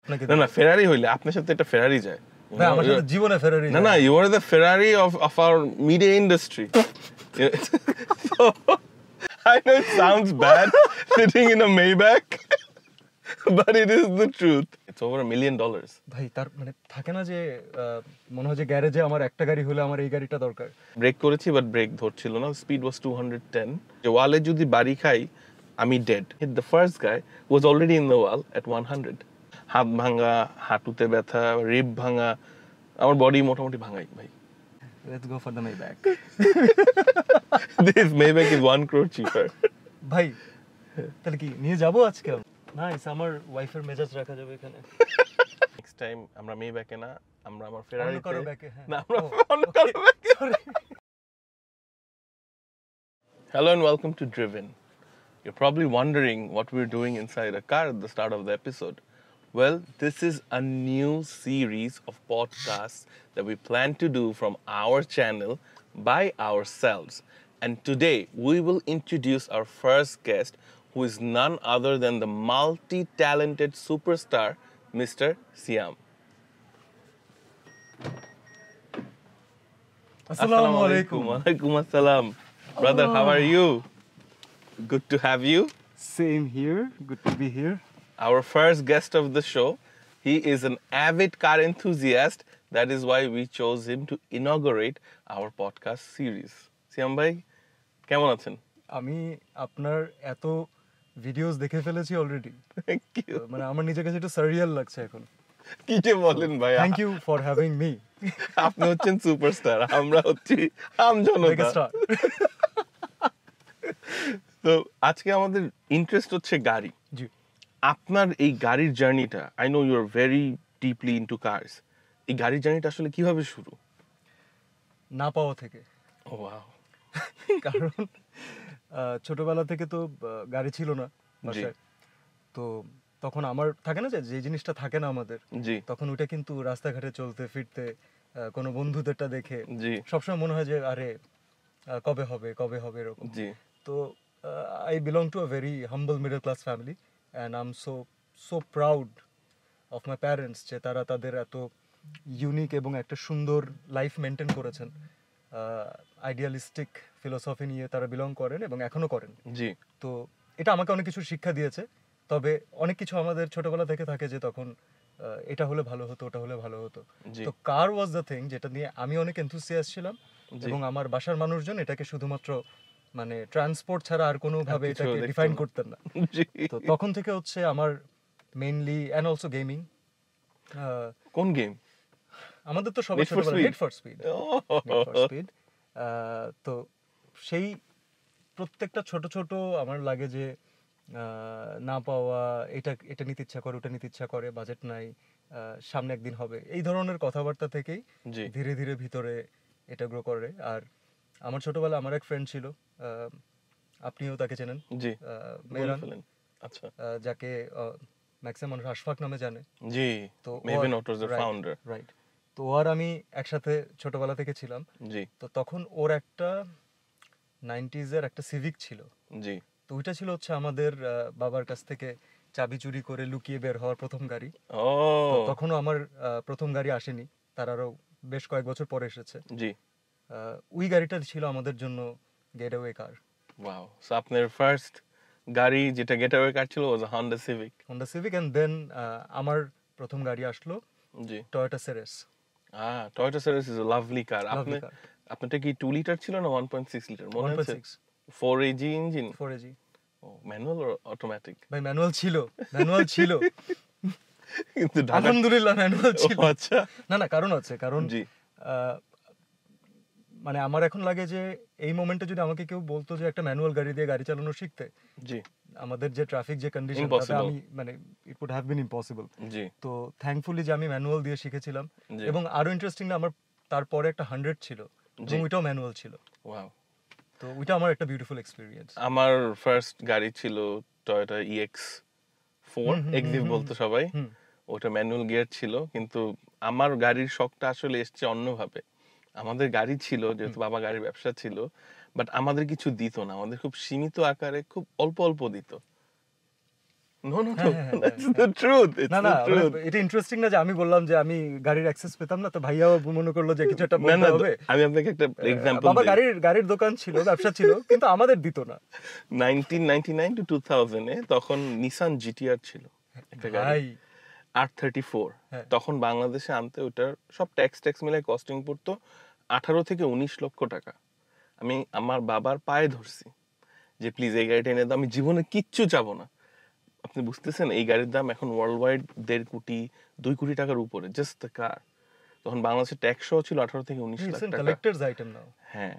আপনাকে না ফেরারি হইলে আপনার সাথে একটা ফেরারি যায় ভাই আমার সাথে জীবনে ফেরারি না you are the Ferrari of our media industry. So, I know it sounds bad sitting in a Maybach, but it is the truth. It's over $1 million. ভাই তার মানে থাকে না যে মনে হয় যে গ্যারেজে আমার একটা গাড়ি হলে আমার এই গাড়িটা দরকার। ব্রেক করেছি বাট ব্রেক ধরছিল না, স্পিড ওয়াজ 210. যে ওয়ালে যদি বাড়ি খাই আমি dead. The first guy was already in the wall at 100. হাত ভাঙা, হাঁটুতে ব্যথা, রিব ভাঙা, আমার বডি মোটামুটি ভাঙাই ভাই. Let's go for the Maybach. This Maybach is 1 crore cheaper. ভাই তাহলে কি নিয়ে যাবো আজকে? নাইস, আমার ওয়াইফের মেজাজ রাখা যাবে এখানে। নেক্সট টাইম আমরা Maybach না, আমরা আমার ফেরারিতে কারো ব্যাকে, হ্যাঁ। না আমরা অন্য কারো ব্যাকে। Hello and welcome to Driven. You're probably wondering what we're doing inside a car at the start of the episode. Well, this is a new series of podcasts that we plan to do from our channel by ourselves. And today we will introduce our first guest, who is none other than the multi-talented superstar, Mr. Siam. আসসালামু আলাইকুম। Walaikum assalam. Brother, how are you? Good to have you. Same here, good to be here. Our first guest of the show. He is an avid car enthusiast. That is why we chose him to inaugurate our podcast series. Siam bhai, কেমন আছেন? আমি আপনার এত videos দেখে ফেলেছি already. Thank you. মানে আমার নিজের কাছে একটু সারিয়াল লাগছে এখন। কি যে বলেন ভাই? Thank you for having me. আপনি হচ্ছেন সুপারস্টার, আমরা হচ্ছি আমজনতা। তো আজকে আমাদের ইন্টারেস্ট হচ্ছে গাড়ি। জি। আপনার এই গাড়ির জার্নিটা, I know you are very deeply into cars. এই গাড়ির জার্নিটা আসলে কিভাবে শুরু? না পাওয়া থেকে। Oh wow. কারণ ছোটবেলা থেকে তো গাড়ি ছিল না বাসায়। তো তখন আমার থাকে না যে জিনিসটা থাকে না আমাদের, জি, তখন ওটা কিন্তু রাস্তাঘাটে চলতে ফিরতে কোনো বন্ধুদেরটা দেখে জি, সবসময় মনে হয় যে আরে কবে হবে এরকম। জি, তো I belong to a very humble middle class family and I am so proud of my parents যে তারা তাদের এত ইউনিক এবং একটা সুন্দর লাইফ মেনটেন করেছেন। আইডিয়ালিস্টিক ফিলোসফি নিয়ে তারা বিলং করেন এবং এখনো করেন। জি। তো এটা আমাকে অনেক কিছু শিক্ষা দিয়েছে। তবে অনেক কিছু আমাদের ছোটবেলা থেকে থাকে যে তখন এটা হলে ভালো হতো, ওটা হলে ভালো হতো। তো কার ওয়াজ দ্য থিং যেটা নিয়ে আমি অনেক এনথুসিয়াস্ট ছিলাম এবং আমার বাসার মানুষজন এটাকে শুধুমাত্র মানে ট্রান্সপোর্ট ছাড়া আর কোনোভাবে এটাকে ডিফাইন করতেন না। তো তখন থেকে হচ্ছে আমার মেইনলি অ্যান্ড অলসো গেমিং। কোন গেম? আমাদের তো সবাই ছোটবেলায় নিড ফর স্পিড। তো সেই প্রত্যেকটা ছোট ছোট আমার লাগে যে না পাওয়া, এটা নিতে ইচ্ছা করে, ওটা নিতে ইচ্ছা করে, বাজেট নাই, সামনে একদিন হবে, এই ধরনের কথাবার্তা থেকেই ধীরে ধীরে ভিতরে এটা গ্রো করে। আর আমার ছোটবেলায় আমার এক ফ্রেন্ড ছিল, আপনিও তাকে চেনেন, মেহরান, আচ্ছা, যাকে ম্যাক্সিমাম মানুষ আশফাক নামে জানে। জি, তো মেভেন অটোস এর ফাউন্ডার। রাইট। তো আর আমি একসাথে ছোটবেলা থেকে ছিলাম। জি। তো তখন ওর একটা 90s এর একটা সিভিক ছিল। জি। তো ওইটা ছিল হচ্ছে আমাদের বাবার কাছ থেকে চাবি চুরি করে লুকিয়ে বের হওয়ার প্রথম গাড়ি। তো তখনও আমার প্রথম গাড়ি আসেনি, তার আরো বেশ কয়েক বছর পরে এসেছে। জি। ওই গাড়িটা ছিল আমাদের জন্য গেটওয়ে কার। ওয়াও। সো আপনার ফার্স্ট গাড়ি যেটা গেটওয়ে কার ছিল was a Honda Civic and then আমার প্রথম গাড়ি আসলো জি Toyota Ceres. Toyota Ceres is a lovely car. আপনারটা কি 2 লিটার ছিল না 1.6 লিটার? মনে আছে? 1.6 4AG engine. 4AG। Oh, manual or automatic? ভাই ম্যানুয়াল ছিল কিন্তু আলহামদুলিল্লাহ ম্যানুয়াল ছিল। আচ্ছা। না কারণ আছে, কারণ জি মানে আমার এখন লাগে যে এই মোমেন্টে যদি আমাকে কেউ বলতো যে একটা ম্যানুয়াল গাড়ি দিয়ে গাড়ি চালানো শিখতে, জি আমাদের যে ট্রাফিক যে কন্ডিশন, তাতে আমি মানে it could have been impossible. জি। তো থ্যাঙ্কফুলি যে আমি ম্যানুয়াল দিয়ে শিখেছিলাম, এবং আরো ইন্টারেস্টিংলি আমার তারপরে একটা 100 ছিল এবং ওইটাও ম্যানুয়াল ছিল। ওয়াও। তো ওইটা আমার একটা বিউটিফুল এক্সপেরিয়েন্স। আমার ফার্স্ট গাড়ি ছিল টয়োটা EX4, এক্সিভ বলতো সবাই। ওটা ম্যানুয়াল গিয়ার ছিল, কিন্তু আমার গাড়ির শখটা আসলে এসছে অন্যভাবে। আমাদের গাড়ি ছিল, যেহেতু বাবা গাড়ির ব্যবসা ছিল, বাট আমাদের কিছু দিত না, আমাদের খুব সীমিত আকারে খুব অল্প অল্প দিত। No, that's the truth. It's না the মানে truth. এটা ইন্টারেস্টিং না যে আমি বললাম যে আমি গাড়ির অ্যাক্সেস পেতাম না, তো ভাইয়াও মনে করলো যে কিছু একটা বলতে হবে। আমি আপনাকে একটা এক্সাম্পল বাবা দিই। গাড়ির দোকান ছিল, ব্যবসা ছিল, কিন্তু আমাদের দিত না। 1999 to 2000 এ তখন নিসান জিটিআর ছিল একটা গাড়ি, ভাই R34। হ্যাঁ। তখন বাংলাদেশে আনতে ওটার সব ট্যাক্স মিলাই কস্টিং পড়তো 18 থেকে 19 লক্ষ টাকা। আমি আমার বাবার পায়ে ধরছি যে প্লিজ এই গাড়িটা এনে দাও, আমি জীবনে কিচ্ছু চাবো না। আপনি বুঝতেছেন এই গাড়ির দাম এখন ওয়ার্ল্ড ওয়াইড 1.5 কোটি 2 কোটি টাকার উপরে, জাস্ট দ্য কার। তখন বাংলাদেশে ট্যাক্স ছিল 18 থেকে 19 লাখ টাকা। কালেক্টরস আইটেম নাও। হ্যাঁ,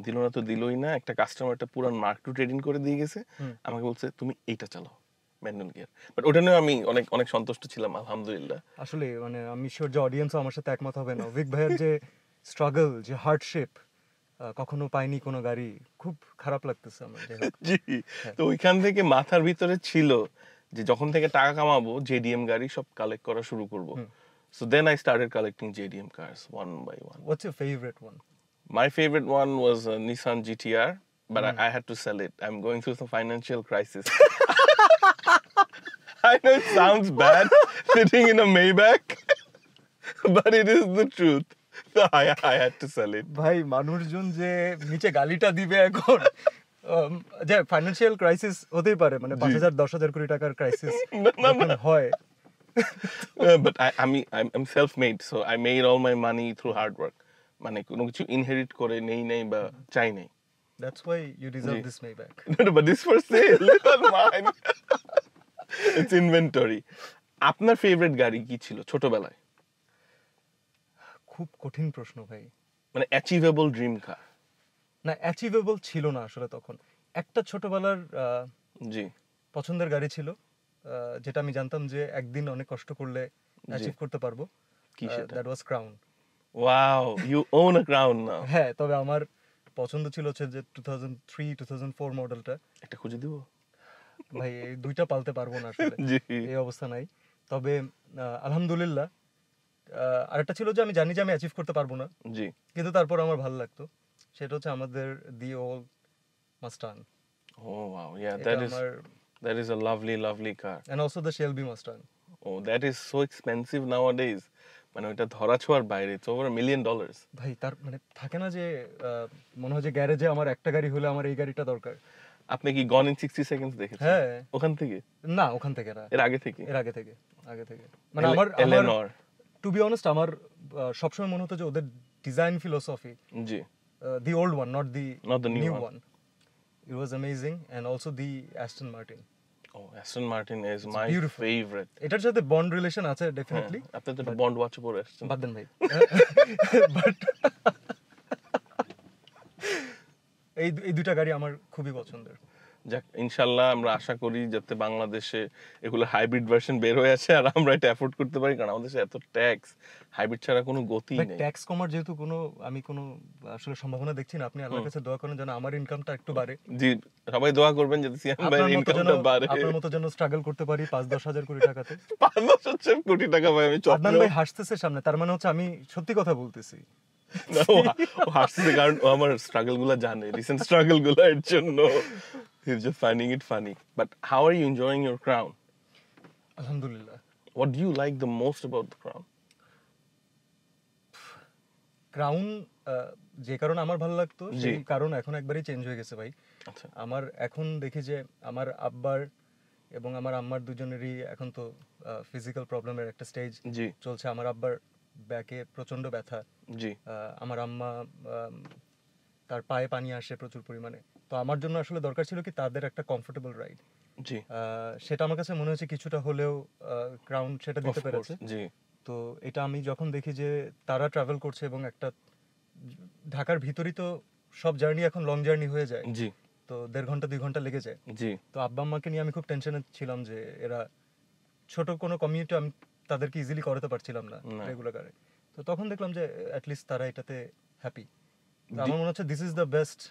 দিল না তো দিলই না। একটা কাস্টমারটা পুরান মার্ক টু ট্রেডিং করে দিয়ে গেছে, আমাকে বলছে তুমি এইটা চালাও ম্যানুয়াল গিয়ার। বাট ওটা নিয়ে আমি অনেক অনেক সন্তুষ্ট ছিলাম, আলহামদুলিল্লাহ। আসলে মানে আমি শিওর যে অডিয়েন্সও আমার সাথে একমত হবে না, অভিক ভাইয়ের যে স্ট্রাগল, যে হার্ডশিপ, কখনো পাইনি কোনো গাড়ি, খুব খারাপ লাগতেছে আমার। যাই হোক, জি, তো ওইখান থেকে মাথার ভিতরে ছিল যে যখন থেকে টাকা কামাবো জেডিএম গাড়ি সব কালেক্ট করা শুরু করব। So then I started collecting JDM cars one by one. what's your favorite one? My favorite one was a Nissan GTR, but I had to sell it. I'm going through some financial crisis. I know it sounds bad sitting in a Maybach, but it is the truth. So I had to sell it. ভাই মানুষজন যে নিচে গালিটা দিবে এখন, যে financial crisis হতেই পারে, মানে 5,000 10,000 কোটি টাকার ক্রাইসিস হয়। But I'm self-made, so I made all my money through hard work. মানে কোনো কিছু ইনহেরিট করে নেই বা চাই নাই। That's why you deserve this Maybach. No, but this for sale, not mine. It's inventory. আপনার ফেভারিট গাড়ি কি ছিল ছোটবেলায়? খুব কঠিন প্রশ্ন ভাই। মানে অ্যাচিভেবল ড্রিম কার? না, অ্যাচিভেবল ছিল না আসলে তখন। একটা ছোটবেলার জি পছন্দের গাড়ি ছিল, যেটা আমি জানতাম যে একদিন অনেক কষ্ট করলে অ্যাচিভ করতে পারবো। কি সেটা? That was crown. Wow, you won a crown now. হ্যাঁ, তবে আমার পছন্দ ছিল হচ্ছে যে 2003 2004 মডেলটা। একটা খুঁজে দিব? ভাই এই দুইটা পালতে পারবো না আসলে, জি এই অবস্থা নাই। তবে আলহামদুলিল্লাহ আরেকটা ছিল যে আমি জানি যে আমি অ্যাচিভ করতে পারবো না, জি। কিন্তু তারপর আমার ভালো লাগতো। সেটা হচ্ছে আমাদের the old Mustang. Oh wow, yeah, এটা আমার, that is a lovely car. and also the Shelby Mustang. Oh, that is so expensive nowadays. মানে ওটা ধরা ছোঁয়ার বাইরে, it's over $1 million. ভাই তার মানে থাকে না যে মনে হয় যে গ্যারেজে আমার একটা গাড়ি হলে আমার এই গাড়িটা দরকার। আপনি কি Gone in 60 Seconds দেখেছেন? হ্যাঁ। ওখান থেকে? না, ওখান থেকে না, এর আগে থেকে? এর আগে থেকে মানে আমার এলেনর। টু বি অনেস্ট আমার সবসময় মনে হতো যে ওদের design philosophy, G. the old one, not the new one. It was amazing, and also the Aston Martin. Oh, Aston Martin is my beautiful. favorite. এটার সাথে বন্ড রিলেশন আছে definitely. আপনি তো বন্ড ওয়াচ পরে আসছেন। বাদ দেন ভাই। বাট এই দুইটা গাড়ি আমার খুবই পছন্দের। যাক, ইনশাআল্লাহ আমরা আশা করি যাতে বাংলাদেশে এগুলো হাইব্রিড ভার্সন বের হয়ে আসে আর আমরা এটা অ্যাফোর্ড করতে পারি, কারণ আমাদের দেশে এত ট্যাক্স, হাইব্রিড ছাড়া কোনো গতি নেই। ট্যাক্স কমার যেহেতু আমি কোনো আসলে সম্ভাবনা দেখছি না, আপনি আল্লাহর কাছে দোয়া করেন যেন আমার ইনকামটা একটু বাড়ে। জি, সবাই দোয়া করবেন যাতে সিয়াম ভাইয়ের ইনকামটা বাড়ে। আপনার মতো যেন স্ট্রাগল করতে পারি 5-10 হাজার কোটি টাকাতে। 5-10 কোটি টাকা ভাই আমি চপ। আদনান ভাই হাসতেছে সামনে, তার মানে হচ্ছে আমি সত্যি কথা বলতেছি। ও হাসছে কারণ ও আমার স্ট্রাগল গুলো জানে, রিসেন্ট স্ট্রাগল গুলো, এর জন্য he's just finding it funny. But how are you enjoying your crown? আলহামদুলিল্লাহ। What do you like the most about the crown? Crown যে কারণে আমার ভালো লাগতো সেই কারণ এখন একবারই চেঞ্জ হয়ে গেছে ভাই। আচ্ছা। আমার এখন দেখি যে আমার আব্বার এবং আমার আম্মার দুজনেরই এখন তো ফিজিক্যাল প্রবলেমের একটা স্টেজ চলছে। আমার আব্বার ব্যাকে প্রচন্ড ব্যথা, জি। আমার আম্মা তার পায়ে পানি আসে প্রচুর পরিমাণে। তো আমার জন্য আসলে দরকার ছিল কি তাদের একটা কমফোর্টেবল রাইড, জি। সেটা আমার কাছে মনে হচ্ছে কিছুটা হলেও ক্রাউন সেটা দিতে পেরেছে, জি। তো এটা আমি যখন দেখি যে তারা ট্রাভেল করছে এবং একটা ঢাকার ভিতরই তো সব জার্নি এখন লং জার্নি হয়ে যায়, জি। তো 1.5 ঘন্টা 2 ঘন্টা লেগে যায়, জি। তো আব্বা আম্মাকে নিয়ে আমি খুব টেনশনে ছিলাম যে এরা ছোট কোনো কমিউনিটি আমি তাদেরকে ইজিলি করাতে পারছিলাম না রেগুলার। তো তখন দেখলাম যে অ্যাটলিস্ট তারা এটাতে হ্যাপি। আমার মনে হচ্ছে this is the best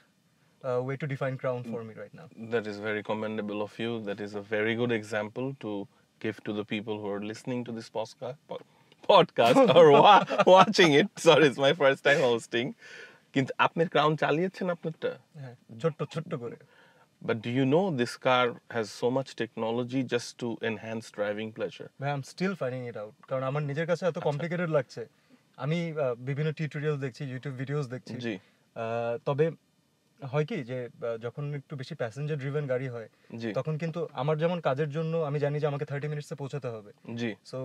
way to define crown for me right now. That is very commendable of you. That is a very good example to give to the people who are listening to this podcast or watching it. Sorry, it's my first time hosting. কিন্তু আপনার crown চালিয়েছেন আপনারটা? হ্যাঁ, ছোট্ট করে। But do you know this car has so much technology just to enhance driving pleasure? ভাই I am still finding it out, কারণ আমার নিজের কাছে এত কমপ্লিকেটেড লাগছে। আমি বিভিন্ন টিউটোরিয়াল দেখছি, ইউটিউব ভিডিওস দেখছি। জি তবে হয় কি যে যখন একটু বেশি প্যাসেঞ্জার ড্রিভেন গাড়ি হয় জি তখন কিন্তু আমার যেমন কাজের জন্য আমি জানি যে আমাকে 30 মিনিটসে পৌঁছাতে হবে। জি সো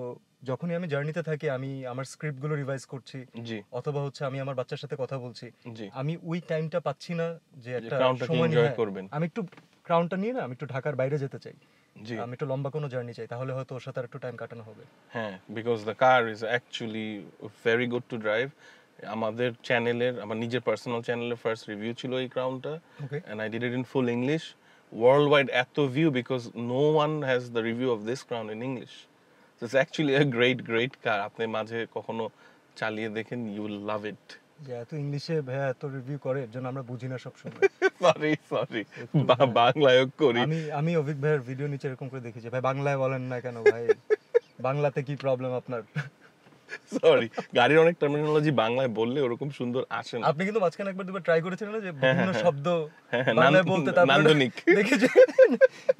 যখনই আমি জার্নিতে থাকি আমি আমার স্ক্রিপ্টগুলো রিভাইজ করছি, জি অথবা হচ্ছে আমি আমার বাচ্চার সাথে কথা বলছি। জি আমি ওই টাইমটা পাচ্ছি না যে একটা ক্রাউনটাকে সময় এনজয় নিয়ে করবেন। আমি একটু ক্রাউনটা নিয়ে না আমি একটু ঢাকার বাইরে যেতে চাই। জি আমি একটু লম্বা কোনো জার্নি চাই, তাহলে হয়তো ওর সাথে আর একটু টাইম কাটানো হবে। হ্যাঁ, because the car is actually very good to drive. আমাদের চ্যানেলের, আমার নিজের পার্সোনাল চ্যানেলের ফার্স্ট রিভিউ ছিল এই ক্রাউনটা, ওকে, and I did it in full English. Worldwide এত view because no one has the review of this crown in English. So it's actually a great car. আপনি মাঝে কখনো চালিয়ে দেখেন, you will love it. যে এত ইংলিশে ভাইয়া এত রিভিউ করে এর জন্য আমরা বুঝি না সব সময়। সরি বাংলায়ও করি। আমি অভিক ভাইয়ের ভিডিও নিচে এরকম করে দেখি যে ভাই বাংলায় বলেন না কেন ভাই, বাংলাতে কি প্রবলেম আপনার? সরি, গাড়ির অনেক টার্মিনোলজি বাংলায় বললে ওরকম সুন্দর আসে না। আপনি কিন্তু মাঝখানে একবার দুবার ট্রাই করেছিলেন না যে বিভিন্ন শব্দ হ্যাঁ, বাংলায় বলতে, তারপরে নান্দনিক। দেখেছি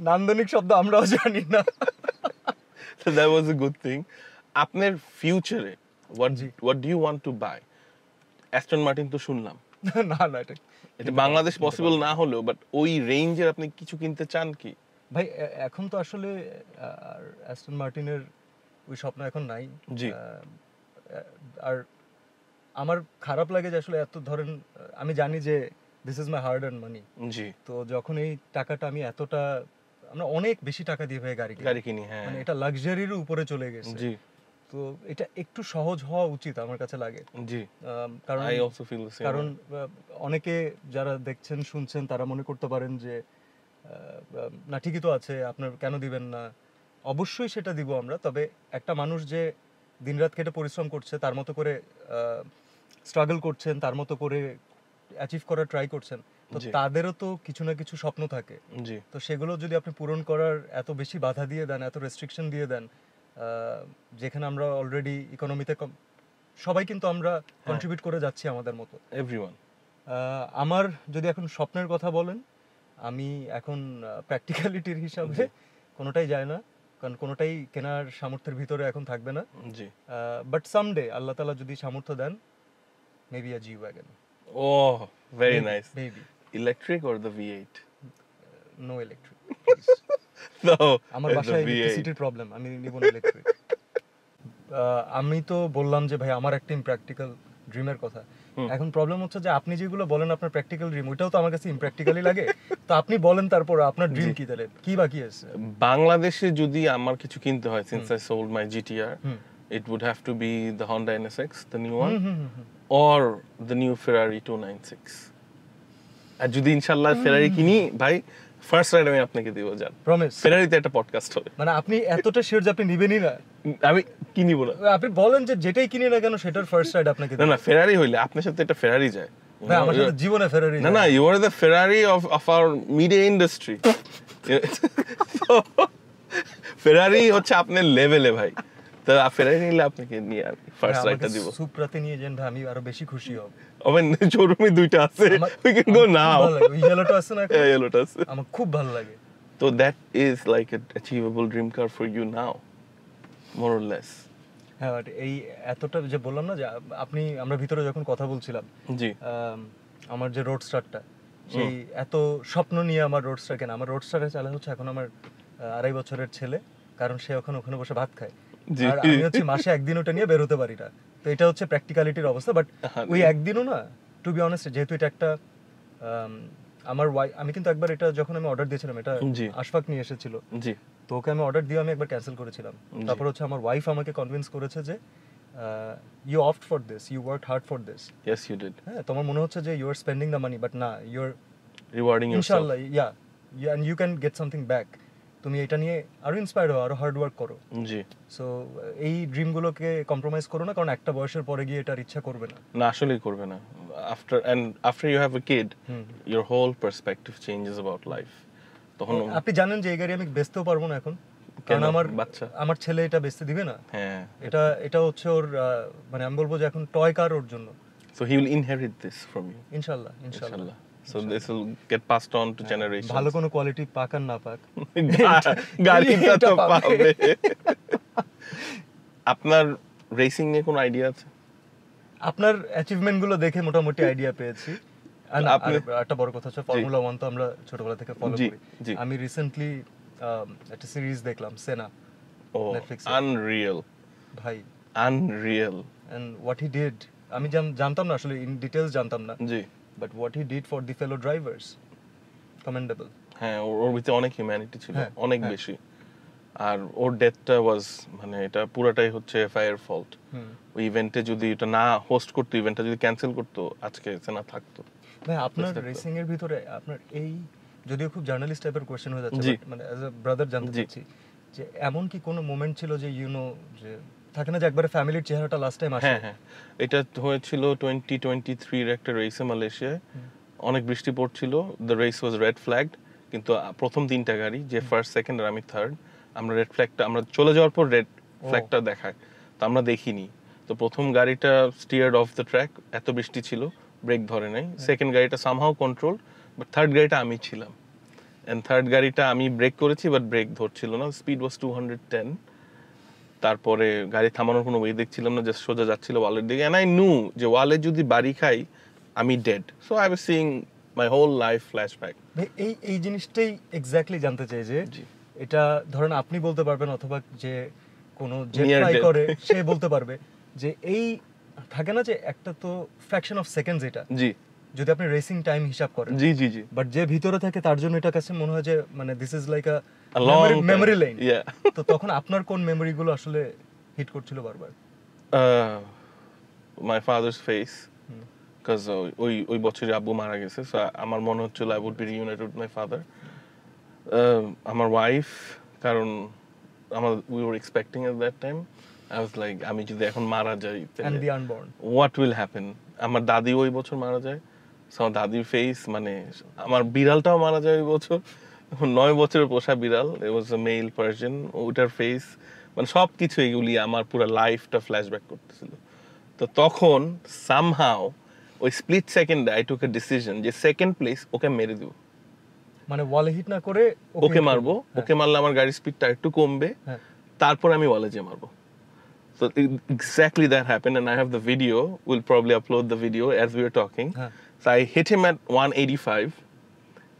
নান্দনিক শব্দ আমরাও জানি না। So that was a good thing. আপনার ফিউচারে জি। what do you want to buy? Aston Martin তো শুনলাম, না না, এটা বাংলাদেশ পসিবল না হলেও, বাট ওই রেঞ্জের আপনি কিছু কিনতে চান কি? ভাই এখন তো আসলে অ্যাস্টন মার্টিনের ওই স্বপ্ন এখন নাই। জি। আর আমার খারাপ লাগে যে আসলে এত ধরেন, আমি জানি যে this is my hard earn money. জি, তো যখন এই টাকাটা আমি এতটা, আমরা অনেক বেশি টাকা দিয়ে ভাই গাড়ি গাড়ি কিনি, হ্যাঁ মানে এটা লাক্সারির উপরে চলে গেছে। জি তো এটা একটু সহজ হওয়া উচিত আমার কাছে লাগে। জি, কারণ I also feel the same. কারণ অনেকে যারা দেখছেন শুনছেন তারা মনে করতে পারেন যে না ঠিকই তো আছে, আপনার কেন দিবেন না? অবশ্যই সেটা দিব আমরা, তবে একটা মানুষ যে দিনরাত খেটে পরিশ্রম করছে, তার মতো করে স্ট্রাগল করছেন, তার মতো করে অ্যাচিভ করার ট্রাই করছেন, তো জি। তাদেরও তো কিছু না কিছু স্বপ্ন থাকে। জি তো সেগুলো যদি আপনি পূরণ করার এত বেশি বাধা দিয়ে দেন, এত রেস্ট্রিকশন দিয়ে দেন, যেখানে আমরা অলরেডি ইকোনমিতে সবাই কিন্তু আমরা কন্ট্রিবিউট করে যাচ্ছি আমাদের মতো। এভরিওয়ান। আমার যদি এখন স্বপ্নের কথা বলেন, আমি এখন প্র্যাকটিক্যালিটির হিসাবে কোনোটাই যায় না, কারণ কোনোটাই কেনার সামর্থ্যের ভিতরে এখন থাকবে না। জি। বাট সামডে আল্লাহ তাআলা যদি সামর্থ্য দেন, maybe a G wagon. Oh, very nice. Maybe Electric or the V8? No electric. No, আমার it's বাসায় the V8. ইলেকট্রিসিটির প্রবলেম, আমি নিব না ইলেকট্রিক। আমি তো বললাম যে ভাই আমার একটা ইমপ্র্যাকটিক্যাল ড্রিমের কথা। এখন প্রবলেম হচ্ছে যে আপনি যেগুলো বলেন আপনার প্র্যাকটিক্যাল ড্রিম, ওইটাও তো আমার কাছে ইমপ্র্যাকটিক্যালই লাগে। তো আপনি বলেন তারপর আপনার ড্রিম কি, তাহলে কি বাকি আছে? বাংলাদেশে যদি আমার কিছু কিনতে হয়, since I sold my GTR, it would have to be the Honda NSX, the new one, or the new Ferrari 296. আর যদি ইনশাআল্লাহ ফেরারি কিনি ভাই, ফার্স্ট রাইড আমি আপনাকে দিব, যান। প্রমিস? ফেরারিতে একটা পডকাস্ট হবে। মানে আপনি এতটা শিওর যে আপনি নিবেনই না? আমি কিনিব না। আপনি বলেন যে যেটাই কিনি না কেন সেটার ফার্স্ট রাইড আপনাকে না না, ফেরারি হইলে আপনার সাথে একটা ফেরারি যায়। ভাই আমার সাথে জীবনে ফেরারি না না, you are the Ferrari of our media industry. ফেরারি হচ্ছে আপনার লেভেলে ভাই, তো ফেরারি নিলে আপনাকে নিয়ে আমি ফার্স্ট রাইডটা দিব। সুপ্রাতে নিয়ে যান ভাই, আমি আরো বেশি খুশি হব। আমার শোরুমে দুইটা আছে, we can go now. ওই ইয়েলোটা আছে না? হ্যাঁ, ইয়েলোটা আছে। আমার খুব ভালো লাগে। তো that is like an achievable dream car for you now, more or less. হ্যাঁ, but এই এতটা যে বললাম না যে আমরা ভিতরে যখন কথা বলছিলাম, জি আমার যে রোড স্টারটা, সেই এত স্বপ্ন নিয়ে আমার রোড স্টার কেনা, আমার রোড স্টারে চালা হচ্ছে এখন আমার 2.5 বছরের ছেলে, কারণ সে ওখানে বসে ভাত খায়। জি। আর আমি হচ্ছে মাসে একদিন ওটা নিয়ে বের হতে পারি না। তো এটা হচ্ছে প্র্যাকটিক্যালিটির অবস্থা। বাট ওই একদিনও না, টু বি অনেস্ট, যেহেতু এটা একটা আমার আমি কিন্তু একবার এটা যখন আমি অর্ডার দিয়েছিলাম, এটা জি। আশফাক নিয়ে এসেছিল, জি তো ওকে আমি অর্ডার দিয়ে আমি একবার ক্যান্সেল করেছিলাম। তারপর হচ্ছে আমার ওয়াইফ আমাকে কনভিন্স করেছে যে you opt for this, you work hard for this. yes you did, হ্যাঁ, তোমার মনে হচ্ছে যে you are spending the money, but না, ইউ আর rewarding yourself. ইনশাআল্লাহ and you can get something back. তুমি এটা নিয়ে আরো ইন্সপায়ার্ড হও, আরো হার্ড ওয়ার্ক করো। জি সো এই ড্রিমগুলোকে কম্প্রোমাইজ করো না, কারণ একটা বয়সের পরে গিয়ে এটার ইচ্ছা করবে না। না, আসলেই করবে না। after you have a kid, your whole perspective changes about life. তখন আপনি জানেন যে এই গাড়ি আমি বেচতেও পারবো না এখন, কারণ কেন? আমার বাচ্চা? আমার ছেলে এটা বেচতে দিবে না। হ্যাঁ, এটা হচ্ছে ওর মানে আমি বলবো যে এখন টয় কার ওর জন্য। so he will inherit this from you, ইনশাআল্লাহ ইনশাআল্লাহ। inshallah. So this will get passed on to generations. ভালো কোনো কোয়ালিটি পাক আর না পাক গাড়িটা এটা তো পাবে। পাবে। আপনার রেসিং নিয়ে কোনো আইডিয়া আছে? আপনার অ্যাচিভমেন্ট গুলো দেখে মোটামুটি আইডিয়া পেয়েছি। আর আপনি- একটা বড় কথা হচ্ছে ফর্মুলা 1 তো আমরা ছোটবেলা থেকে ফলো জি, করি। জি। আমি রিসেন্টলি একটা সিরিজ দেখলাম সেনা ও Netflix এ। আনরিয়েল, ভাই, unreal. And what he did, আমি জানতাম না আসলে, ইন ডিটেইলস জানতাম না, জি, but what he did for the fellow drivers commendable. হ্যাঁ ওর ভিতরে অনেক হিউম্যানিটি ছিল, হ্যাঁ, অনেক হ্যাঁ। বেশি। আর ওর ডেথটা ওয়াজ মানে এটা পুরাটাই হচ্ছে এফআইআর ফল্ট। ওই ইভেন্টে যদি এটা না হোস্ট করতো, ইভেন্টটা যদি ক্যান্সেল করতো, আজকে সেনা থাকতো। ভাই, আপনার বুঝতে রেসিং এর ভিতরে আপনার এই, যদিও খুব জার্নালিস্ট টাইপের কোশ্চেন হয়ে যাচ্ছে, জি। but মানে অ্যাজ আ ব্রাদার জানতে জি। চাচ্ছি যে এমন কি কোনো মোমেন্ট ছিল যে যে থাকে না যে একবারে ফ্যামিলির চেহারাটা লাস্ট টাইম আসে? হ্যাঁ হ্যাঁ, এটা হয়েছিল 2023 একটা রেসে মালয়েশিয়ায়। অনেক বৃষ্টি পড়ছিল, the race was red flagged, কিন্তু প্রথম 3টা গাড়ি, যে ফার্স্ট সেকেন্ড আর আমি থার্ড, আমরা রেড ফ্ল্যাগটা, আমরা চলে যাওয়ার পর রেড ফ্ল্যাগটা দেখায়, তো আমরা দেখিনি। তো প্রথম গাড়িটা স্টিয়ার্ড অফ দ্য ট্র্যাক, এত বৃষ্টি ছিল, ব্রেক ধরে নাই। সেকেন্ড গাড়িটা সামহাউ কন্ট্রোল, বাট থার্ড গাড়িটা আমি ছিলাম, এন্ড থার্ড গাড়িটা আমি ব্রেক করেছি, বাট ব্রেক ধরছিল না, স্পিড ওয়াজ 210। তারপরে গাড়ি থামানোর কোনো ওয়ে দেখছিলাম না, জাস্ট সোজা যাচ্ছিল ওয়ালের দিকে, এন্ড আই নু যে ওয়ালে যদি বাড়ি খাই আমি dead. So I was seeing my whole life flashback. ভাই, এই জিনিসটাই এক্স্যাক্টলি জানতে চাই যে জি। এটা ধরেন আপনি বলতে পারবেন অথবা যে কোনো জেট Near ফ্লাই death. করে সে বলতে পারবে যে এই থাকে না যে একটা তো ফ্র্যাকশন অফ সেকেন্ডস, এটা জি যদি আপনি রেসিং টাইম হিসাব করেন, জি জি জি, বাট যে ভিতরে থাকে তার জন্য এটা কাছে মনে হয় যে মানে this is like a A long time. Memory lane. Yeah. তো তখন আপনার কোন মেমরি গুলো আসলে হিট করছিল বারবার? মাই ফাদার্স ফেস, বিকজ ওই বছরই আব্বু মারা গেছে, সো আমার মনে হচ্ছিল I would be reunited with my father. আমার ওয়াইফ, কারণ we were expecting at that time, I was like আমি যদি এখন মারা যাই and the unborn. What will happen. আমার দাদি ওই বছর মারা যায়, সো আমার দাদির ফেস, মানে আমার বিড়ালটাও মারা যায় ওই বছর, 9 বছরের পোষা বিড়াল, ইট ওয়াজ আ মেল পার্সন, ওটার ফেস, মানে সব কিছু এগুলি আমার পুরো লাইফটা ফ্ল্যাশব্যাক করতেছিল। তো তখন সামহাও ওই স্প্লিট সেকেন্ডে আই টুক এ ডিসিশন যে সেকেন্ড প্লেস ওকে মেরে দিব, মানে ওয়ালে হিট না করে ওকে মারবো, ওকে মারলে আমার গাড়ির স্পিডটা একটু কমবে, হ্যাঁ। তারপর আমি ওয়ালে যেয়ে মারবো। So exactly that happened, and I have the video. We'll probably upload the video as we were talking. Huh. So I hit him at 185,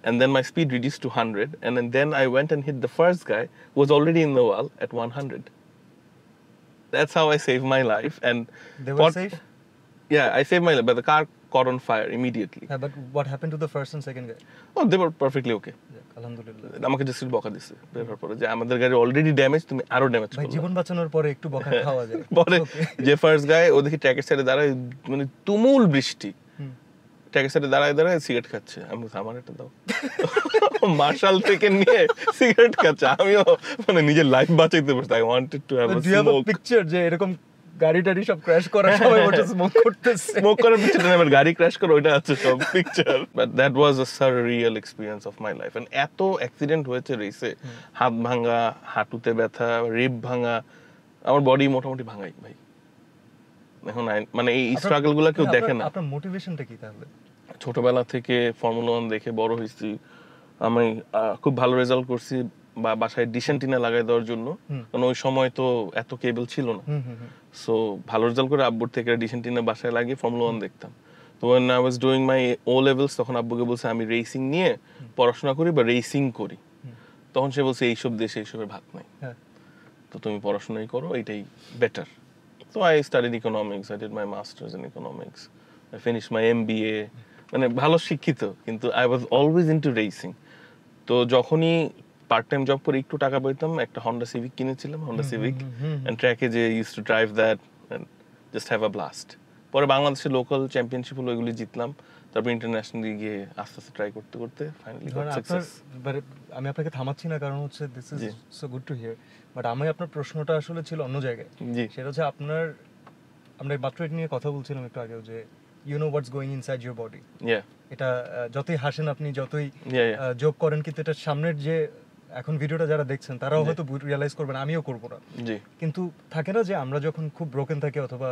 and then my speed reduced to 100, and then I went and hit the first guy who was already in the wall at 100. That's how I saved my life. And They were safe? Yeah, I saved my life, but the car caught on fire immediately. হ্যাঁ, but what happened to the first and second guy? Oh, they were perfectly okay. আলহামদুলিল্লাহ। আমাকে just বকা দিছে বের হওয়ার পরে যে আমাদের গাড়ি অলরেডি ড্যামেজ, তুমি আরো ড্যামেজ ভাই, করলে। জীবন বাঁচানোর পরে একটু বকা খাওয়া যায়। পরে Okay. যে ফার্স্ট গায় ও দেখি ট্র্যাকের সাইডে দাঁড়ায়, মানে তুমুল বৃষ্টি, ট্র্যাকের সাইডে দাঁড়ায় সিগারেট খাচ্ছে। আমি বলছি আমার একটা দাও, মার্শাল থেকে নিয়ে সিগারেট খাচ্ছে। আমিও মানে নিজের লাইফ বাঁচাইতে বসে, I wanted to have a Do you have a smoke. picture যে এরকম গাড়ি টাড়ি সব ক্র্যাশ করার সময় ওটা স্মোক করতেছে? স্মোক করার পিছনে আমার গাড়ি ক্র্যাশ করে ওইটা আছে সব picture. But that was a surreal experience of my life. And এত অ্যাক্সিডেন্ট হয়েছে রেসে, হাত ভাঙা, হাঁটুতে ব্যথা, রিব ভাঙা, আমার বডি মোটামুটি ভাঙাই ভাই। এখন মানে এই স্ট্রাগল গুলা কেউ দেখে না। আপনার মোটিভেশনটা কি তাহলে? ছোটবেলা থেকে ফর্মুলা 1 দেখে বড় হয়েছি আমি, খুব ভালো রেজাল্ট করছি বা বাসায় ডিশ অ্যান্টিনা লাগাই দেওয়ার জন্য, কারণ ওই সময় তো এত কেবল ছিল না। সো ভালো রেজাল্ট করে আব্বুর থেকে ডিশ অ্যান্টিনা বাসায় লাগিয়ে ফর্মুলা 1 দেখতাম। তো when I was doing my O levels, তখন আব্বুকে বলছে আমি রেসিং নিয়ে পড়াশোনা করি বা রেসিং করি। তখন সে বলছে এইসব দেশে এইসবের ভাত নাই, তো তুমি পড়াশোনাই করো, এটাই better. So I studied economics, I did my masters in economics, I finished my MBA, মানে ভালো শিক্ষিত, কিন্তু I was always into racing. তো যখনই পার্ট টাইম জব করে একটু টাকা পেতাম, একটা হন্ডা সিভিক কিনেছিলাম, হন্ডা সিভিক, এন্ড ট্র্যাকে যে use to drive that and just have a blast. পরে বাংলাদেশের লোকাল চ্যাম্পিয়নশিপ হলো, এগুলি জিতলাম, তারপর ইন্টারন্যাশনালি গিয়ে আস্তে আস্তে ট্রাই করতে করতে ফাইনালি গট সাকসেস। আমি আপনাকে থামাচ্ছি না, কারণ হচ্ছে this is so good to hear, but আমি আপনার প্রশ্নটা আসলে ছিল অন্য জায়গায়। সেটা হচ্ছে আপনার, আমরা মাত্র এটা নিয়ে কথা বলছিলাম একটু আগেও, যে you know what's going inside your body. এটা যতই হাসেন আপনি, যতই জোক করেন, কিন্তু এটা সামনের যে এখন ভিডিওটা যারা দেখছেন তারাও হয়তো রিয়েলাইজ করবেন, আমিও করবো না। কিন্তু থাকে না যে আমরা যখন খুব ব্রোকেন থাকি, অথবা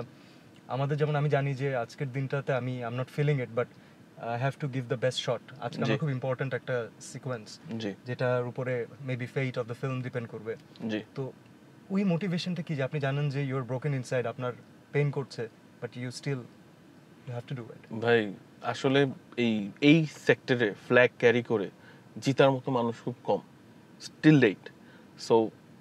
আমাদের, যেমন আমি জানি যে আজকের দিনটাতে আমি I am not feeling it, but I have to give the best shot. আজকে আমার খুব ইম্পর্ট্যান্ট একটা সিকোয়েন্স যেটার উপরে maybe fate of the film depend করবে। তো ওই মোটিভেশনটা কি যে আপনি জানেন যে ইউ আর ব্রোকেন ইনসাইড, আপনার পেইন করছে, but you still you have to do it. ভাই আসলে এই সেক্টরে ফ্ল্যাগ ক্যারি করে জিতার মতো মানুষ খুব কম, স্টিল লেট। সো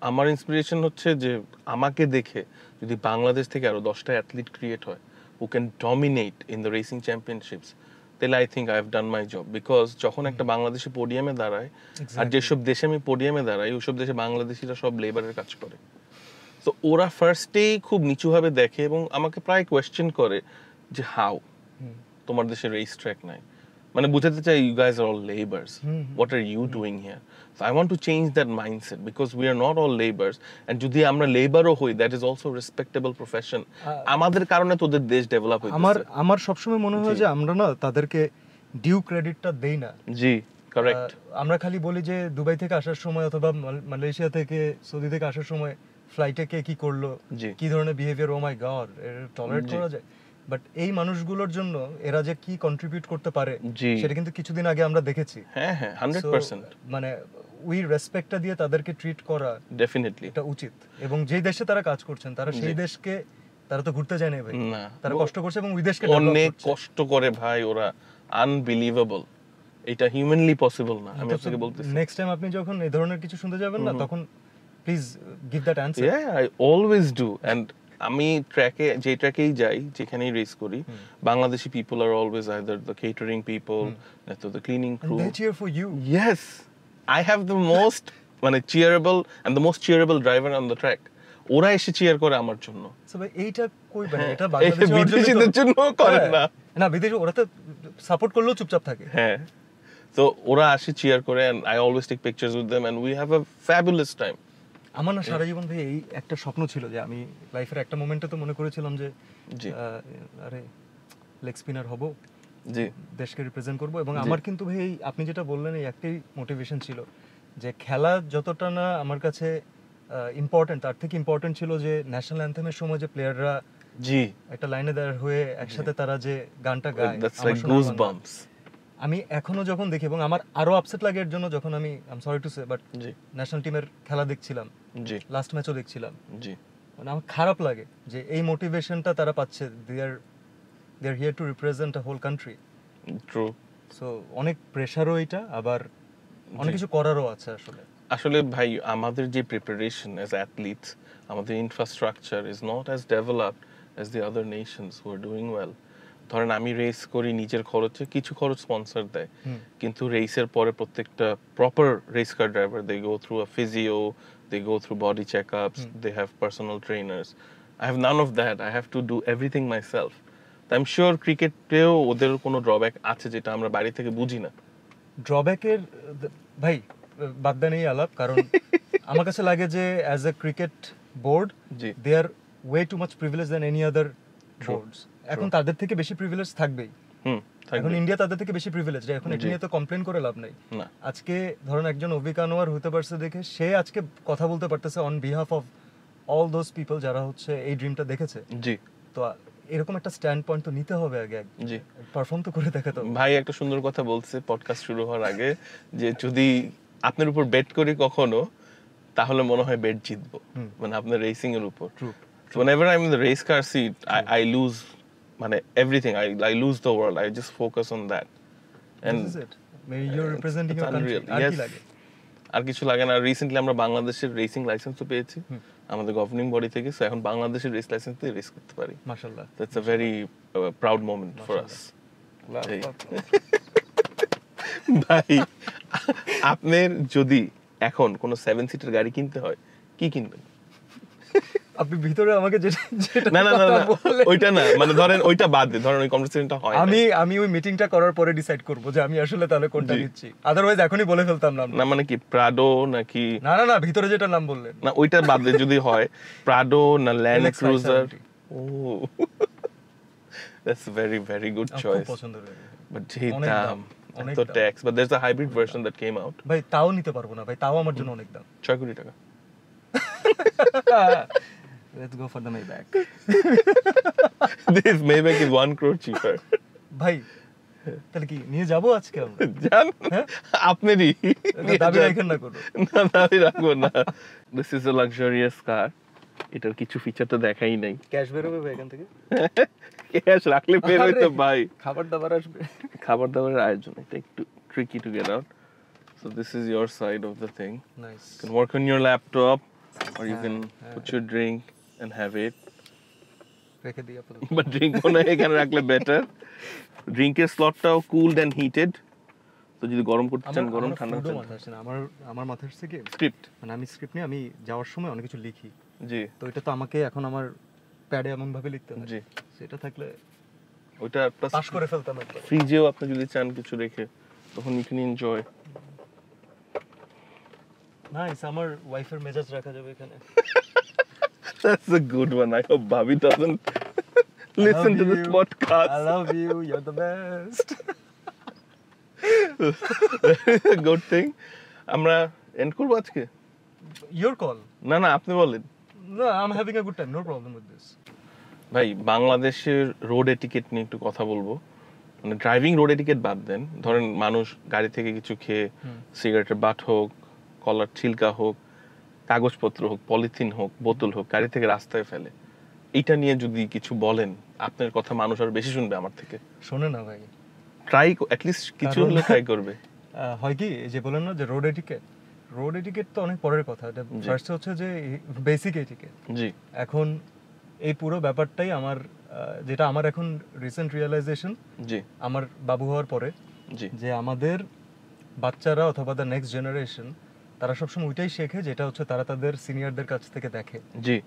আমার ইন্সপিরেশন হচ্ছে যে আমাকে দেখে যদি বাংলাদেশ থেকে আরো 10টা অ্যাথলিট ক্রিয়েট হয় who can dominate in the racing championships, তাহলে I think I have done my job. Because যখন একটা বাংলাদেশি পোডিয়ামে দাঁড়ায়, আর যেসব দেশে আমি পোডিয়ামে দাঁড়াই ওইসব দেশে বাংলাদেশিরা সব লেবারের কাজ করে। তো ওরা ফার্স্টেই খুব নিচুভাবে দেখে এবং আমাকে প্রায় কোয়েশ্চেন করে যে হাউ তোমার দেশে রেস ট্র্যাক নাই, মানে বুঝাতে চাই you guys are all labours, what are you doing here. So I want to change that mindset because we are not all labours, and যদি আমরা লেবারও হই that is also respectable profession. আমাদের কারণে তোদের দেশ ডেভেলপ হয়েছে। আমার সবসময় মনে হয় যে আমরা না তাদেরকে ডিউ ক্রেডিটটা দেই না। জি কারেক্ট। আমরা খালি বলি যে দুবাই থেকে আসার সময় অথবা মালয়েশিয়া থেকে সৌদি থেকে আসার সময় ফ্লাইটে কে কি করলো, কি ধরনের বিহেভিয়ার, ও মাই গড, টলারেট করা যায়। বাট এই মানুষগুলোর জন্য এরা যে কি কন্ট্রিবিউট করতে পারে সেটা কিন্তু কিছুদিন আগে আমরা দেখেছি। হ্যাঁ হ্যাঁ 100%। মানে ওই রেসপেক্টটা দিয়ে তাদেরকে ট্রিট করা ডেফিনেটলি এটা উচিত। এবং যেই দেশে তারা কাজ করছেন তারা সেই দেশকে, তারা তো ঘুরতে যায় না ভাই, তারা কষ্ট করছে এবং ওই দেশকে অনেক কষ্ট করে ভাই, ওরা আনবিলিভেবল। এটা হিউম্যানলি পসিবল না। আমি আপনাকে বলতেছি নেক্সট টাইম আপনি যখন এই ধরনের কিছু শুনতে যাবেন না তখন please give that answer. Yeah I always do. And আমি যে ট্র্যাকেই যাই, যেখানেই রেস করি, Bangladeshi people are always either the catering people, the cleaning crew. They cheer for you. Yes, I have the most মানে cheerable and the most cheerable driver on the track. ওরা এসে chair করে আমার জন্য। সো ভাই এইটা কই মানে এটা বাংলাদেশিদের জন্য করে না। না বিদেশে ওরা তো সাপোর্ট করলেও চুপচাপ থাকে। হ্যাঁ, তো ওরা আসে চিয়ার করে and I always take pictures with them and we have a fabulous time. আমার না সারা জীবন ভাই এই একটা স্বপ্ন ছিল যে আমি লাইফের একটা মোমেন্টে তো মনে করেছিলাম যে আরে লেগ স্পিনার হব, জি দেশকে রিপ্রেজেন্ট করব। এবং আমার কিন্তু ভাই আপনি যেটা বললেন এই একটাই মোটিভেশন ছিল যে খেলা যতটা না আমার কাছে ইম্পর্টেন্ট, তার থেকে ইম্পর্টেন্ট ছিল যে ন্যাশনাল অ্যানথেমের সময় যে প্লেয়াররা জি একটা লাইনে দাঁড় হয়ে একসাথে তারা যে গানটা গায়, আমি এখনো যখন দেখি এবং আমার আরো আপসেট লাগে এর জন্য যখন আমি I am sorry to say but national টিমের খেলা দেখছিলাম, লাস্ট ম্যাচও দেখছিলাম, মানে আমার খারাপ লাগে যে এই মোটিভেশনটা তারা পাচ্ছে। They are here to represent a whole country. True. So অনেক প্রেসারও এটা, আবার অনেক কিছু করারও আছে আসলে ভাই আমাদের যে প্রিপারেশন অ্যাজ অ্যাথলিটস, আমাদের infrastructure is not as developed as the other Nations who are doing well. ধরেন আমি রেস করি নিজের খরচে, কিছু খরচ স্পন্সর দেয়, কিন্তু রেসের পরে প্রত্যেকটা proper race car driver they go through a physio, they go through body checkups, they have personal trainers. I have none of that, I have to do everything myself. I am sure ক্রিকেটেও ওদের কোনো drawback আছে যেটা আমরা বাড়ি থেকে বুঝি না। ড্রব্যাকের ভাই বাদ দেন এই আলাপ, কারণ আমার কাছে লাগে যে as a cricket board they are way too much privilege than any other boards. এখন তাদের থেকে বেশি প্রিভিলেজ থাকবেই। এখন ইন্ডিয়া তাদের থেকে বেশি প্রিভিলেজ, এখন এটা নিয়ে তো কমপ্লেন করে লাভ নাই। আজকে ধরেন একজন অভিক আনোয়ার হতে পারছে দেখে সে আজকে কথা বলতে পারতেছে on behalf of all those people যারা হচ্ছে এই ড্রিমটা দেখেছে। জি, তো এরকম একটা স্ট্যান্ড পয়েন্ট তো নিতে হবে আগে, জি পারফর্ম তো করে দেখাতে হবে। ভাই একটা সুন্দর কথা বলছে পডকাস্ট শুরু হওয়ার আগে যে যদি আপনার উপর বেট করি কখনো, তাহলে মনে হয় বেট জিতবো, মানে আপনার রেসিং এর উপর। Whenever I'm in the race car seat, I lose মানে everything. I lose the world. I just focus on that. And this is it. Maybe you're representing your country. আর কিছু লাগে না। রিসেন্টলি আমরা বাংলাদেশের রেসিং লাইসেন্সও পেয়েছি আমাদের গভর্নিং বডি থেকে, so এখন বাংলাদেশের রেস লাইসেন্স দিয়ে রেস করতে পারি। মাশাআল্লাহ, that's a very proud moment for us. ভাই আপনার যদি এখন কোনো 7 সিটার গাড়ি কিনতে হয় কি কিনবেন? আপনি ভিতরে আমাকে যেটা না ওইটা না, মানে ধরেন ওইটা বাদ দে, ধরেন ওই কনভারসেশনটা হয় আমি ওই মিটিংটা করার পরে ডিসাইড করব যে আমি আসলে তাহলে কোনটা নিচ্ছি। আদারওয়াইজ এখনই বলে ফেলতাম না মানে কি প্রাডো নাকি না ভিতরে যেটা নাম বললেন না ওইটা বাদ দে, যদি হয় প্রাডো না Land Cruiser. Oh that's very very good choice. পছন্দ হয়, বাট যে দাম অনেক তো tax, but there is a hybrid version that came out. ভাই তাও নিতে পারবো না ভাই, তাও আমার জন্য অনেক দাম। 6 কোটি টাকা। Let's go for the Maybach. This Maybach is 1 crore cheaper. ভাই তাহলে কি নিয়ে যাবো আজকে আমরা? জান হ্যাঁ? আপনারই দাবি রাখেন না কোনো। না দাবি রাখবো না। দিস ইজ আ লাক্সারিয়াস কার। এটার কিছু ফিচার তো দেখাই নাই। ক্যাশ বেরোবে ভাই এখান থেকে? ক্যাশ রাখলে বের হইতো ভাই। খাবার দাবার আসবে। খাবার দাবারের আয়োজন এটা একটু tricky to get out. So this is your side of the thing. Nice. You can work on your laptop or you can হ্যাঁ। put your drink and have it. রেখে দিই আপাতত। But drink মনে হয় এখানে রাখলে better. ড্রিঙ্কের স্লটটাও কুলড এন্ড হিটেড। তো যদি গরম করতে চান গরম, ঠান্ডা করতে মাথায় আসে না। আমার মাথায় আসছে কি স্ক্রিপ্ট। মানে আমি স্ক্রিপ্ট নিয়ে আমি যাওয়ার সময় অনেক কিছু লিখি। জি। তো এটা তো আমাকে এখন আমার প্যাডে এমন ভাবে লিখতে হয়। জি। সেটা থাকলে ওইটা পাস করে ফেলতাম একবার। ফ্রিজেও আপনি যদি চান কিছু রেখে তখন you can enjoy. নাইস, আমার ওয়াইফের মেজাজ রাখা যাবে এখানে। That's a good one. I hope Bobby doesn't listen to this podcast. I love you. You're the best. Good thing. আমরা এন্ড করবো আজকে? Your call. না না আপনি বলেন। No, I'm having a good time. No problem with this. ভাই বাংলাদেশের road etiquette নিয়ে একটু কথা বলবো। মানে ড্রাইভিং রোড এটিকেট বাদ দেন, ধরেন মানুষ গাড়ি থেকে কিছু খেয়ে সিগারেটের বাট হোক, কলার ছিলকা হোক, কাগজপত্র হোক, পলিথিন হোক, বোতল হোক, গাড়ি থেকে রাস্তায় ফেলে, এইটা নিয়ে যদি কিছু বলেন আপনার কথা মানুষ আরো বেশি শুনবে আমার থেকে। শোনে না ভাই, ট্রাই অ্যাটলিস্ট কিছু হলে ট্রাই করবে। হয় কি যে বলেন না যে রোড এটিকেট তো অনেক পরের কথা। ফার্স্ট হচ্ছে যে বেসিক এটিকেট। জি। এখন এই পুরো ব্যাপারটাই আমার যেটা আমার এখন রিসেন্ট রিয়েলাইজেশন, জি, আমার বাবু হওয়ার পরে, জি, যে আমাদের বাচ্চারা অথবা দ্য নেক্সট জেনারেশন তারা সবসময় ওইটাই শেখে যেটা হচ্ছে তারা তাদের সিনিয়রদের কাছ থেকে দেখে। জি।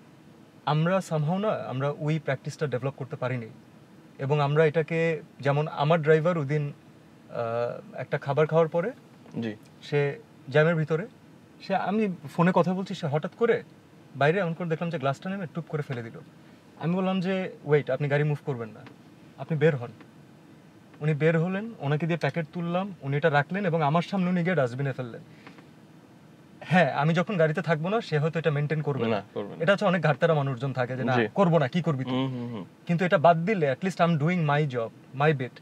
আমরা সামহাও না আমরা ওই প্র্যাকটিসটা ডেভেলপ করতে পারিনি, এবং আমরা এটাকে, যেমন আমার ড্রাইভার ওইদিন একটা খাবার খাওয়ার পরে, জি, সে জ্যামের ভিতরে, আমি ফোনে কথা বলছি, সে হঠাৎ করে বাইরে এমন করে দেখলাম যে গ্লাসটা নেমে টুপ করে ফেলে দিল। আমি বললাম যে ওয়েট, আপনি গাড়ি মুভ করবেন না, আপনি বের হন। উনি বের হলেন, ওনাকে দিয়ে প্যাকেট তুললাম, উনি এটা রাখলেন এবং আমার সামনে উনি গিয়ে ডাস্টবিনে ফেললেন। হ্যাঁ, আমি যখন গাড়িতে থাকবো না সে হয়তো এটা মেনটেন করবে না। এটা হচ্ছে অনেক ঘাটতারা মানুষজন থাকে যে না করবো না, কি করবি তুই। কিন্তু এটা বাদ দিলে at least I am doing my job, my bit.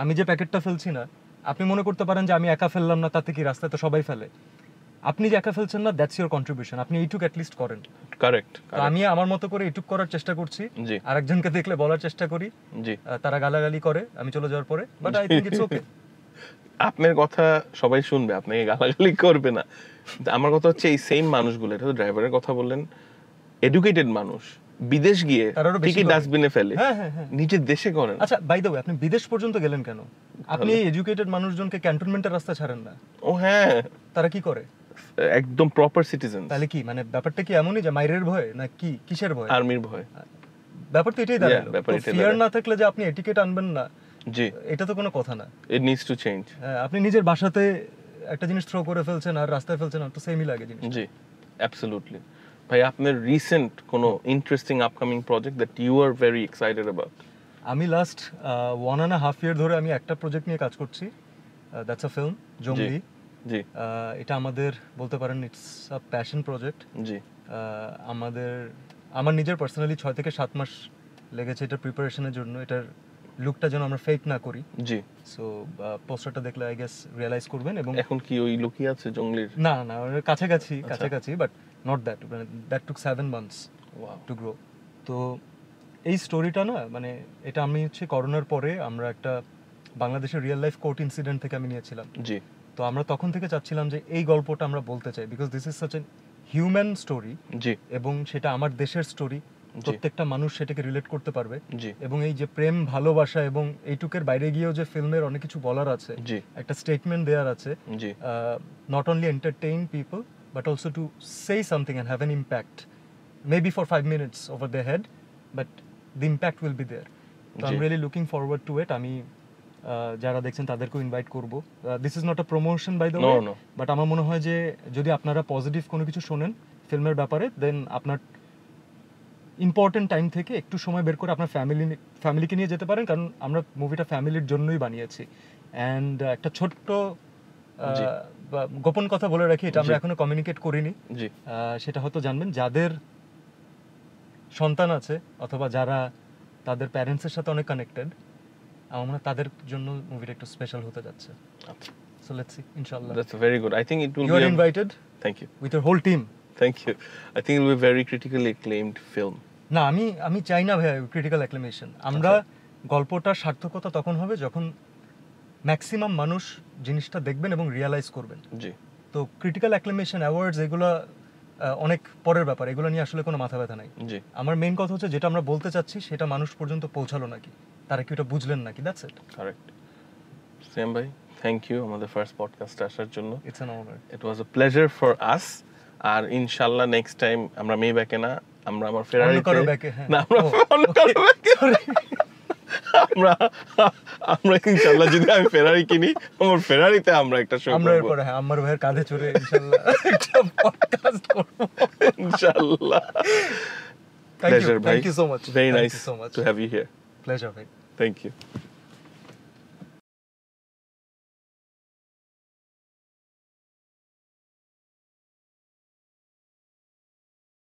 আমি যে প্যাকেটটা ফেলছি না, আপনি মনে করতে পারেন যে আমি একা ফেললাম না, তাতে কি, রাস্তায় তো সবাই ফেলে। আপনি যে একা ফেলছেন না, দ্যাটস ইওর কন্ট্রিবিউশন, আপনি এইটুক অ্যাটলিস্ট করেন। কারেক্ট। আমি আমার মতো করে এইটুক করার চেষ্টা করছি। আরেকজনকে দেখলে বলার চেষ্টা করি, তারা গালাগালি করে আমি চলে যাওয়ার পরে, but I think it's okay. আপনার কথা সবাই শুনবে, আপনাকে গালাগালি করবে না। আমার কথা হচ্ছে এই সেম মানুষগুলো, এটা তো ড্রাইভারের কথা বললেন, এডুকেটেড মানুষ বিদেশ গিয়ে ঠিকই ডাস্টবিনে ফেলে, নিজের দেশে করেন। আচ্ছা বাই দ্য ওয়ে, আপনি বিদেশ পর্যন্ত গেলেন কেন? আপনি এই এডুকেটেড মানুষজনকে ক্যান্টনমেন্টের রাস্তা ছাড়েন না? ও হ্যাঁ, তারা কি করে? একদম প্রপার সিটিজেন। তাহলে কি মানে ব্যাপারটা কি এমনই যে মাইরের ভয় না কি, কিসের ভয়? আর্মির ভয়। ব্যাপার তো এটাই দাঁড়ালো। ফিয়ার না থাকলে যে আপনি এটিকেট আনবেন না, জি, এটা তো কোনো কথা না। It needs to change. আপনি নিজের বাসাতে একটা জিনিস থ্রো করে ফেলছেন আর রাস্তায় ফেলছেন, আর তো সেমই লাগে জিনিস। জি, অ্যাবসলিউটলি। ভাই আপনার রিসেন্ট কোনো interesting upcoming project that you are very excited about? আমি লাস্ট 1.5 ইয়ার ধরে আমি একটা প্রজেক্ট নিয়ে কাজ করছি, দ্যাটস আ ফিল্ম, জঙ্গলি। জি। এটা আমাদের বলতে পারেন ইটস আ প্যাশন প্রজেক্ট। জি। আমার নিজের পার্সোনালি 6 থেকে 7 মাস লেগেছে এটা প্রিপারেশনের জন্য, এটার লুকটা যেন আমরা ফেক না করি। জি। সো পোস্টারটা দেখলে আই গেস রিয়ালাইজ করবেন। এবং এখন কি ওই লুকই আছে জঙ্গলির? না না, কাছাকাছি, but not that, that took 7 months to grow. তো এই স্টোরিটা না, মানে এটা আমি হচ্ছে করোনার পরে আমরা একটা বাংলাদেশের রিয়েল লাইফ কোর্ট ইনসিডেন্ট থেকে আমি নিয়েছিলাম। জি। তো আমরা তখন থেকে চাচ্ছিলাম যে এই গল্পটা আমরা বলতে চাই, because this is such a human story. জি। এবং সেটা আমার দেশের স্টোরি, প্রত্যেকটা মানুষ সেটাকে রিলেট করতে পারবে। জি। এবং এই যে প্রেম, ভালোবাসা এবং এইটুকের বাইরে গিয়েও যে ফিল্মের অনেক কিছু বলার আছে, একটা স্টেটমেন্ট দেওয়ার আছে, not only entertain people but also to say something and have an impact, maybe for 5 minutes over the head, but the impact will be there. So I am really looking forward to it. আমি যারা দেখছেন তাদেরকেও invite করবো। This is not a promotion by the way, but আমার মনে হয় যে যদি আপনারা পজিটিভ কোনো কিছু শোনেন ফিল্মের ব্যাপারে, দেন আপনার ইম্পর্টেন্ট টাইম থেকে একটু সময় বের করে আপনার ফ্যামিলিকে নিয়ে যেতে পারেন, কারণ আমরা মুভিটা ফ্যামিলির জন্যই বানিয়েছি। অ্যান্ড একটা ছোট্ট গোপন কথা বলে রাখি, এটা আমরা এখনো কমিউনিকেট করিনি, সেটা হয়তো জানবেন, যাদের সন্তান আছে অথবা যারা তাদের প্যারেন্টসের সাথে অনেক কানেক্টেড, আমার মনে হয় তাদের জন্য মুভিটা একটু স্পেশাল হতে যাচ্ছে। আচ্ছা, সো লেটস সি ইনশাআল্লাহ। that's very good. I think it will You be are invited Thank you. with your whole team. Thank you. I think it will be a very critically acclaimed film. না, আমি চাই না ভাই critical অ্যাক্লেমেশন। আমরা গল্পটার সার্থকতা তখন হবে যখন ম্যাক্সিমাম মানুষ জিনিসটা দেখবেন এবং রিয়ালাইজ করবেন। জি। তো ক্রিটিক্যাল অ্যাক্লেমেশন অ্যাওয়ার্ডস এগুলো অনেক পরের ব্যাপার, এগুলো নিয়ে আসলে কোনো মাথা ব্যথা নাই। জি। আমার মেইন কথা হচ্ছে যেটা আমরা বলতে চাচ্ছি সেটা মানুষ পর্যন্ত পৌঁছালো নাকি, তারা কি ওটা বুঝলেন নাকি, দ্যাটস ইট। কারেক্ট। সেম ভাই, থ্যাংক ইউ আমাদের ফার্স্ট পডকাস্টে আসার জন্য। It's an honour. It was a pleasure for us. আর ইনশাআল্লাহ নেক্সট টাইম আমরা মেয়ে ব্যাকে না, আমরা আমার ফেরারিতে না, আমরা অন্য কারো ব্যাকে আমরা ইনশাআল্লাহ যদি আমি ফেরারি কিনি, আমার ফেরারিতে আমরা একটা শো করব। আমরা এরপরে আম্মার ভাইয়ের কাঁধে চড়ে ইনশাআল্লাহ একটা পডকাস্ট করব ইনশাআল্লাহ। Thank you so much. Very Thank nice you so much. to have you here. Pleasure ভাই। Thank you.